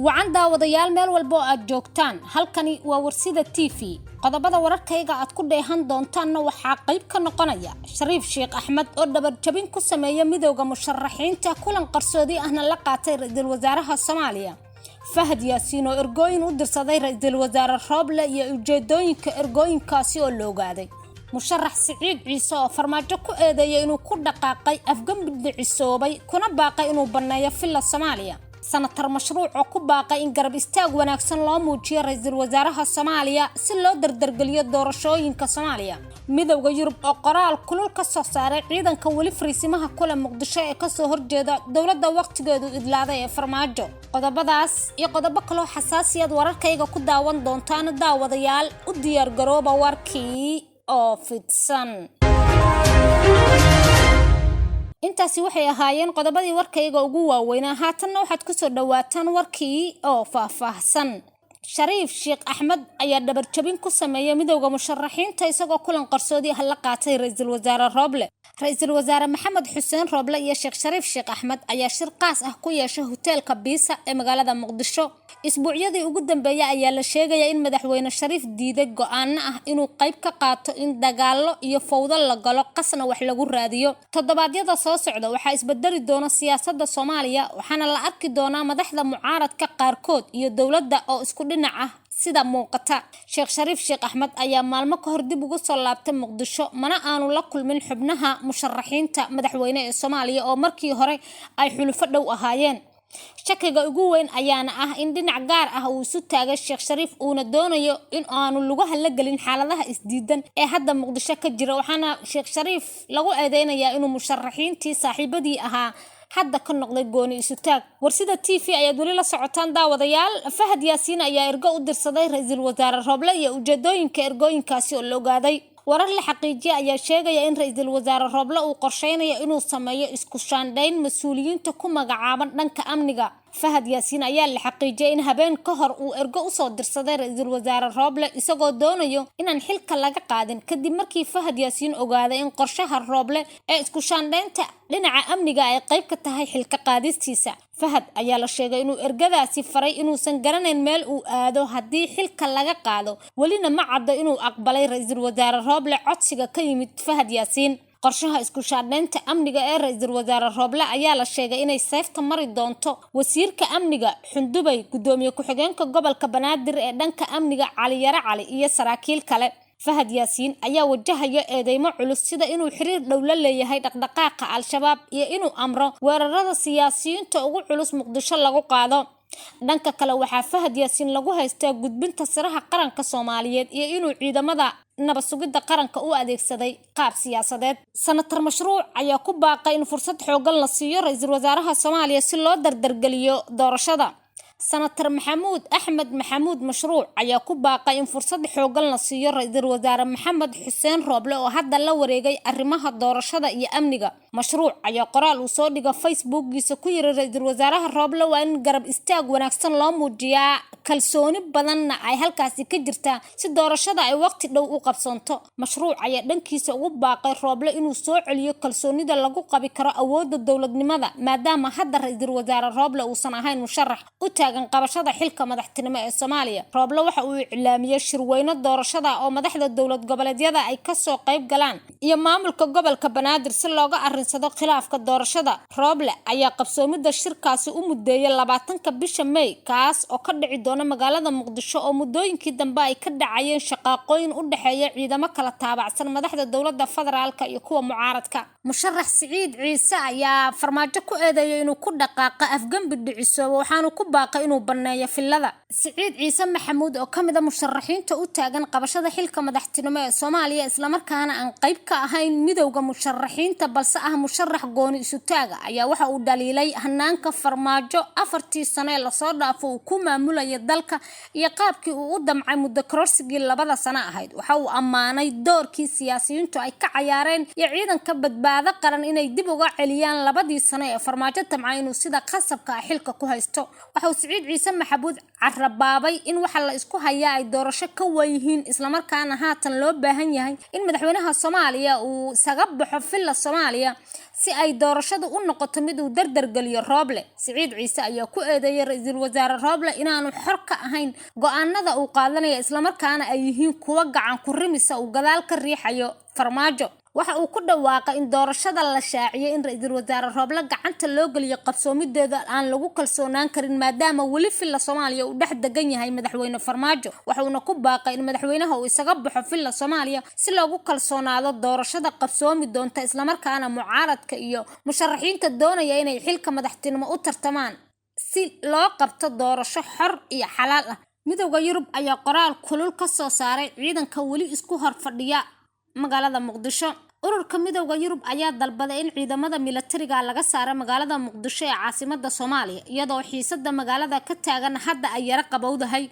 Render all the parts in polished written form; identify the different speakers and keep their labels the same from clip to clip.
Speaker 1: wacan daawadayaal meel walba aad joogtaan halkani waa Warsida TV qodobada wararkayga aad ku dheehan doontaanna waxaa qayb ka noqonaya Shariif Sheekh Axmed oo dhabar jabin ku sameeyay midowga musharaxiinta kulan qarsoodi ahna la qaatay ra'iisul wasaaraha Soomaaliya Fahad Yaasiin oo ergooyin u dirsaday ra'iisul wasaare Roble iyo ujeedooyinka ergooyinkaasi oo loo gaaday musharax Siciid Ciise oo farmaajo ku eedeeyay inuu ku dhaqaaqay afgambid cisoobay kuna baaqay inuu baneeyo filla Soomaaliya sanatar mashruuc oo ku baaqay in garab istaag wanaagsan loo muujiyo ra'iisul wasaaraha Soomaaliya si loo dardargeliyo doorashooyinka Soomaaliya midowga Yurub oo qoraal kulul ka soo saaray ciidanka wali fariisimaha kula Muqdisho ee ka soo horjeeda dawladda waqtigeedu idlaaday ee farmaajo qodobadaas iyo qodobo kale oo xasaasiyad wararkayga ku daawan doontaan daawadayaal u diyaar garooba warkii oo fidsan intaasi waxay ahaayeen qodobadii warkayga ugu waaweynaa haatanna waxaad ku soo dhawaataan warkii oo faahfaahsan Shariif Sheekh Axmed ayaa dhabar jabin ku sameeyay midowga musharaxiinta isagoo kulan qarsoodi ah la qaatay ra'iisul wasaare Roble ra'iisul wasaare Maxamed Xuseen Roble iyo Sheekh Shariif Sheekh Axmed ayaa shir qaas ah ku yeeshay hoteelka Biisa ee magaalada Muqdisho isbuucyadii ugu dambeeyay ayaa la sheegay in madaxweyne Shariif diiday go'aan ah inuu qayb ka qaato in dagaalo iyo fawdo la galo qasna wax lagu raadiyo toddobaadyada soo socda waxa isbedeli doona siyaasadda Soomaaliya waxaana la arki doonaa madaxda mucaaradka qaarkood iyo dawladda oo isku dhinaca sida muuqata Sheekh Shariif Sheekh Axmed ayaa maalmo ka hor dib ugu soo laabtay Muqdisho mana aanu la kulmin xubnaha musharaxiinta madaxweyne ee Soomaaliya oo markii hore ay xulufo dhow ahaayeen shakiga ugu weyn ayaana ah in dhinac gaar ah uu isu taagay Sheekh Shariif uuna doonayo in aanu lagu halagelin xaaladaha isdiidan ee hadda Muqdisho ka jira waxaana Sheekh Shariif lagu eedeynayaa inuu musharaxiintii saaxiibadii ahaa hadda ka noqday gooni isu taag Warsida TV ayaad wali la socotaan daawadayaal Fahad Yaasiin ayaa ergo u dirsaday ra'iisul wasaare Roble iyo ujeedooyinka ergooyinkaasi oo loo gaaday warar la xaqiijiyay ayaa sheegaya in ra'iisul wasaare Roble uu qorsheynayo inuu sameeyo isku shaandhayn mas'uuliyiinta ku magacaaban dhanka amniga Fahad Yaasiin ayaa la xaqiijiyay in habeen ka hor uu ergo u soo dirsaday ra'iisul wasaare Roble isagoo doonayo inaan xilka laga qaadin kadib markii Fahad Yaasiin ogaaday in qorshaha Roble ee isku shaandhaynta dhinaca amniga ay qayb ka tahay xilka qaadistiisa Fahad ayaa la sheegay inuu ergadaasi faray inuusan garanayn meel uu aado haddii xilka laga qaado walina ma caddo inuu aqbalay ra'iisul wasaare Roble codsiga ka yimid Fahad Yaasiin qorshaha isku shaandhaynta amniga ee ra'iisul wasaare Roble ayaa la sheegay inay seefta mari doonto wasiirka amniga Xundubay gudoomiye ku-xigeenka gobolka Banaadir ee dhanka amniga Cali Yare Cali iyo saraakiil kale Fahad Yaasiin ayaa wajahaya eedeymo culus sida inuu xiriir dhow la leeyahay dhaqdhaqaaqa Al-Shabaab iyo inuu amro weerarada siyaasiyiinta ugu culus Muqdisho lagu qaado dhanka kale waxaa Fahad Yaasiin lagu haystaa gudbinta siraha qaranka Soomaaliyeed iyo inuu ciidamada nabad sugidda qaranka u adeegsaday qaab siyaasadeed sanatar mashruuc ayaa ku baaqay in fursad xoogan la siiyo ra'iisul wasaaraha Soomaaliya si loo dardargeliyo doorashada sanatar Maxamuud Axmed Maxamuud mashruuc ayaa ku baaqay in fursad xoogan la siiyo ra'iisul wasaare Maxamed Xuseen Roble oo hadda la wareegay arrimaha doorashada iyo amniga mashruuc ayaa qoraal uu soo dhigay Facebook-giisa ku yiri ra'iisul wasaaraha Roble waa in garab istaag wanaagsan loo muujiyaa kalsooni badanna ay halkaasi ka jirtaa si doorashada ay waqti dhow u qabsanto mashruuc ayaa dhankiisa ugu baaqay Roble inuu soo celiyo kalsoonida lagu qabi karo awoodda dawladnimada maadaama hadda ra'iisul wasaare Roble uusan ahayn musharax u taagan qabashada xilka madaxtinimo ee Soomaaliya Roble waxa uu iclaamiyay shirweyne doorashada oo madaxda dawlad goboleedyada ay ka soo qayb galaan iyo maamulka gobolka Banaadir si looga arinsado khilaafka doorashada Roble ayaa qabsoomida shirkaasi u mudeeyay 20ka bisha May kaas oo ka dhici doona magaalada Muqdisho oo mudooyinkii dambe ay ka dhacayeen shaqaaqooyin u dhaxeeya ciidamo kala taabacsan madaxda dawladda federaalka iyo kuwa mucaaradka musharax Siciid Ciise ayaa farmaajo ku eedeeyay inuu ku dhaqaaqo afgambid cisoobay waxaanu ku baaqay inuu baneeyo fillada Siciid Ciise Maxamuud oo kamid ah musharaxiinta u taagan qabashada xilka madaxtinimo ee Soomaaliya isla markaana aan qayb ka ahayn midowga musharaxiinta balse ah musharax gooni isu taaga ayaa waxa uu dhaliilay hanaanka farmaajo 4 sano ee la soo dhaafo uu ku maamulay dalka iyo qaabkii uu u damcay muddo kororsigii 2 sano ahayd waxa uu ammaanay doorkii siyaasiyiintu ay ka ciyaareen iyo ciidanka badbaado qaran inay dib uga celiyaan 2 sano ee farmaajo tamcay inuu sida qasabka ah xilka ku haysto waxa uu Siciid Ciise Maxamuud carrabaabay in waxa la isku hayaa ay doorasho ka wayhiin isla markaana haatan loo baahan yahay in madaxweynaha Soomaaliya uu isaga baxo filla Soomaaliya si ay doorashadu u noqoto mid uu dardargeliyo Rooble. Siciid Ciise ayaa ku eedeeyay ra'iisul wasaare Rooble inaanu xor ka ahayn go'aanada uu qaadanayo isla markaana ay yihiin kuwa gacan ku rimisa uu gadaal ka riixayo Farmaajo. waxa uu ku dhawaaqay in doorashada la shaaciyay in ra'iisul wasaare Rooble gacanta loo galiyo qabsoomideeda aan lagu kalsoonaan karin maadaama wali filla Soomaaliya uu dhex degan yahay madaxweyne Farmaajo. waxa uu ku baaqay in madaxweynaha uu isaga baxo filla Soomaaliya si loogu kalsoonaado doorashada qabsoomi doonta isla markaana mucaaradka iyo musharaxiinta doonaya inay xilka madaxtinimo u tartamaan si loo qabto doorasho xor iyo xalaal ah. Midowga Yurub ayaa qoraal kulul ka soo saaray ciidanka wali isku hor fadhiya magaalada Muqdisho. ururka Midowga Yurub ayaa dalbaday in ciidamada militariga laga saaro magaalada Muqdisho ee caasimadda Soomaaliya iyadoo xiisadda magaalada ka taagan hadda ay yara qabowdahay.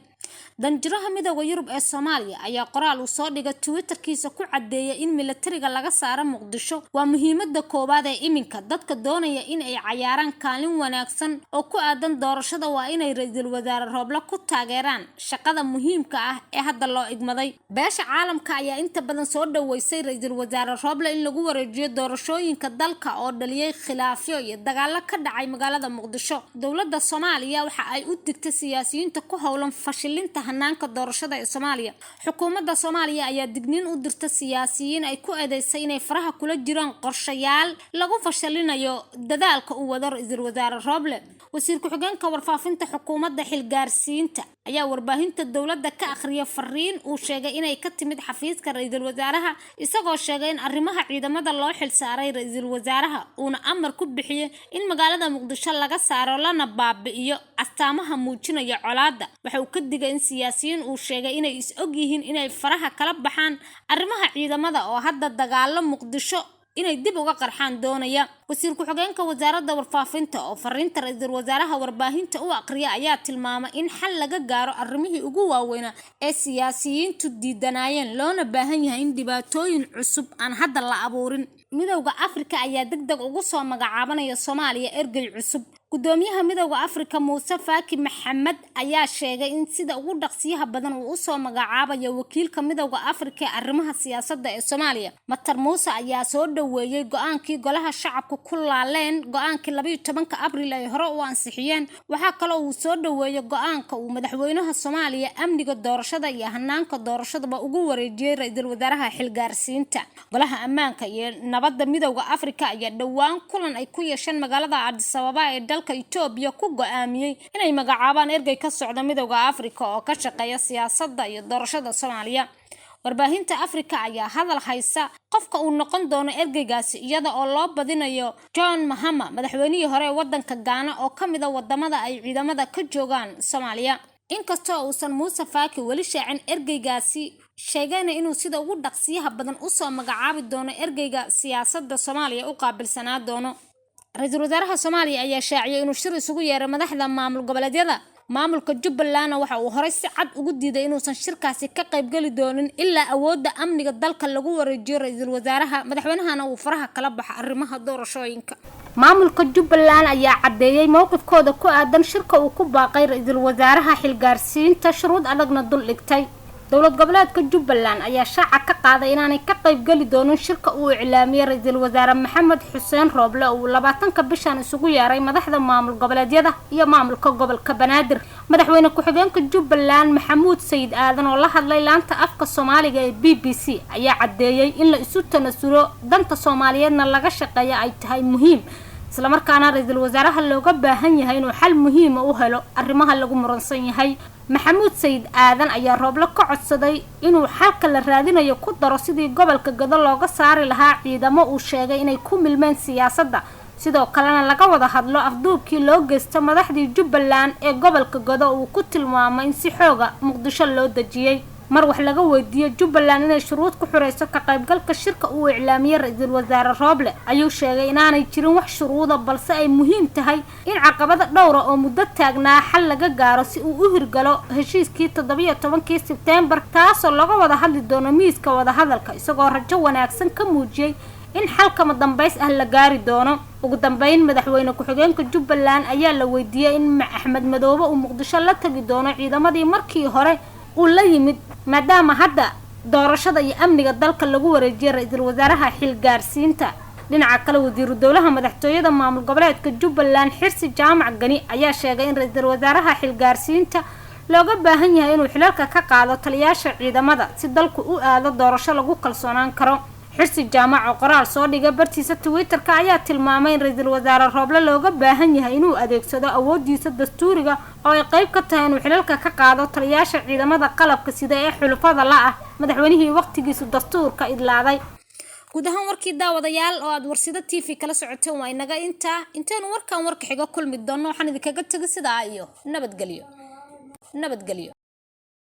Speaker 1: danjiraha Midowga Yurub ee Soomaaliya ayaa qoraal uu soo dhigay Twitterkiisa ku cadeeyay in militariga laga saaro Muqdisho waa muhiimadda koowaad ee iminka. dadka doonaya in ay cayaaraan kaalin wanaagsan oo ku aadan doorashada waa inay ra'iisul wasaare Rooble ku taageeraan shaqada muhiimka ah ee hadda loo igmaday. beesha caalamka ayaa inta badan soo dhaweysay ra'iisul wasaare Rooble in lagu wareejiyo doorashooyinka dalka oo dhaliyay khilaafyo iyo dagaalo ka dhacay magaalada Muqdisho. dowladda Soomaaliya waxa ay u digtay siyaasiyiinta ku howlan fashilinta hanaanka doorashada ee Soomaaliya. xukuumadda Soomaaliya ayaa digniin u dirtay siyaasiyiin ay ku eedeysay inay faraha kula jiraan qorshayaal lagu fashilinayo dadaalka uu wado ra'iisul wasaare Rooble. wasiir ku-xigeenka warfaafinta xukuumadda xilgaarsiinta ayaa warbaahinta dowladda ka akhriyay fariin uu sheegay inay ka timid xafiiska ra'iisul wasaaraha isagoo sheegay in arrimaha ciidamada loo xil saaray ra'iisul wasaaraha uuna amar ku bixiyay in magaalada Muqdisho laga saaro lana baabi'iyo astaamaha muujinaya colaadda. waxa uu ka digay in siyaasiyiin uu sheegay inay is og yihiin inay faraha kala baxaan arrimaha ciidamada oo hadda dagaalo Muqdisho inay dib uga qarxaan doonaya. wasiir ku-xigeenka wasaaradda warfaafinta oo fariinta ra'iisul wasaaraha warbaahinta u aqriya ayaa tilmaamay in xal laga gaaro arrimihii ugu waaweynaa ee siyaasiyiintu diidanayeen loona baahan yahay in dhibaatooyin cusub aan hadda la abuurin. Midowga Afrika ayaa degdeg ugu soo magacaabanaya Soomaaliya ergey cusub. gudoomiyaha Midowga Afrika Muuse Faki Maxamed ayaa sheegay in sida ugu dhaqsiyaha badan uu u soo magacaabayo wakiilka Midowga Afrika ee arrimaha siyaasadda ee Soomaaliya. Matar Muuse ayaa soo dhaweeyay go'aankii golaha shacabka ku laaleen go'aankii 12 Abriil ay hore u ansixiyeen. waxa kale oo uu soo dhaweeyay go'aanka uu madaxweynaha Soomaaliya amniga doorashada iyo hanaanka doorashada ugu wareejiyay ra'iisul wasaaraha xilgaarsiinta. golaha ammaanka iyo nabadda Midowga Afrika ayaa dhawaan kulan ay ku yeesheen magaalada Addis Ababa ee dalka Itoobiya ku go'aamiyay inay magacaabaan ergey ka socda Midowga Afrika oo ka shaqeeya siyaasadda iyo doorashada Soomaaliya. warbaahinta Afrika ayaa hadal haysa qofka uu noqon doono ergeygaasi iyada oo loo badinayo John Mahama madaxweynihii hore ee waddanka Ghana oo ka mid ah wadamada ay ciidamada ka joogaan Soomaaliya. inkastoo uusan Muuse Faki wali shaacin ergeygaasi sheegayna inuu sida ugu dhaqsiyaha badan u soo magacaabi doono ergeyga siyaasadda Soomaaliya u qaabilsanaa doono. ra'iisul wasaaraha Soomaaliya ayaa shaaciyay inuu shir isugu yeeray madaxda maamul goboleedyada. maamulka Jubbaland waxa uu hore si cad ugu diiday inuusan shirkaasi ka qayb gali doonin ilaa awoodda amniga dalka lagu wareejiyo ra'iisul wasaaraha madaxweynahana uu faraha kala baxo arrimaha doorashooyinka. maamulka Jubbaland ayaa cadeeyay mowqifkooda ku aadan shirka uu ku baaqay ra'iisul wasaaraha xilgaarsiinta shuruud adagna dul dhigtay. dowlad goboleedka Jubbaland ayaa shaaca ka qaaday inaanay ka qayb gali doonin shirka uu iclaamiyay ra'iisul wasaare Maxamed Xuseen Rooble oo 20 bishan isugu yeeray madaxda maamul goboleedyada iyo maamulka gobolka Banaadir. madaxweyne ku-xigeenka Jubbaland Maxamuud Sayid Aadan oo la hadlay laanta afka Soomaaliga ee BBC ayaa cadeeyay in la isu tanasulo danta Soomaaliyeedna laga shaqeeyo ay tahay muhiim isla markaana ra'iisul wasaaraha looga baahan yahay inuu xal muhiim ah u helo arrimaha lagu muransan yahay. Maxamuud Sayid Aadan ayaa Rooble ka codsaday inuu xalka la raadinayo ku daro sidii gobolka Gado looga saari lahaa ciidamo uu sheegay inay ku milmeen siyaasadda sidoo kalena laga wada hadlo afduubkii loo geystay madaxdii Jubbaland ee gobolka Gado uu ku tilmaamay in si xooga Muqdisho loo dajiyay. mar wax laga weydiiyay Jubbaland inay shuruud ku xureyso ka qaybgalka shirka uu iclaamiyay ra'iisul wasaare Rooble ayuu sheegay inaanay jirin wax shuruudo balse ay muhiim tahay in caqabada dhowr oo muddo taagnaa xal laga gaaro si uu u hirgalo heshiiskii 17 September taasoo laga wada hadli doono miiska wada hadalka isagoo rajo wanaagsan ka muujiyay in xalka dambays ah la gaari doono. ugu dambeyn madaxweyne ku-xigeenka Jubbaland ayaa la weydiiyay in Axmed Madoobe uu Muqdisho la tagi doono ciidamadii markii hore uu la yimid maadaama hadda doorashada iyo amniga dalka lagu wareejiyay ra'iisul wasaaraha xilgaarsiinta. dhinaca kale wasiiru dowlaha madaxtooyada maamul goboleedka Jubbaland Xirsi Jaamac Gani ayaa sheegay in ra'iisul wasaaraha xilgaarsiinta looga baahan yahay inuu xilalka ka qaado taliyaasha ciidamada si dalku u aado doorasho lagu kalsoonaan karo. Xirsi Jaamac oo qoraal soo dhigay bartiisa Twitter-ka ayaa tilmaamay in ra'iisul wasaare Rooble looga baahan yahay inuu adeegsado awoodiisa dastuuriga oo ay qayb ka tahay inuu xilalka ka qaado taliyaasha ciidamada qalabka sida ee xulafada la ah madaxweynihii waqtigiisu dastuurka idlaaday. guud ahaan warkii daawadayaal oo aad Warsida TV kala socoteen waa inaga intaanu warkan warka xiga kulmi doono waxaan idinkaga tagay sidaa iyo nabadgelyo.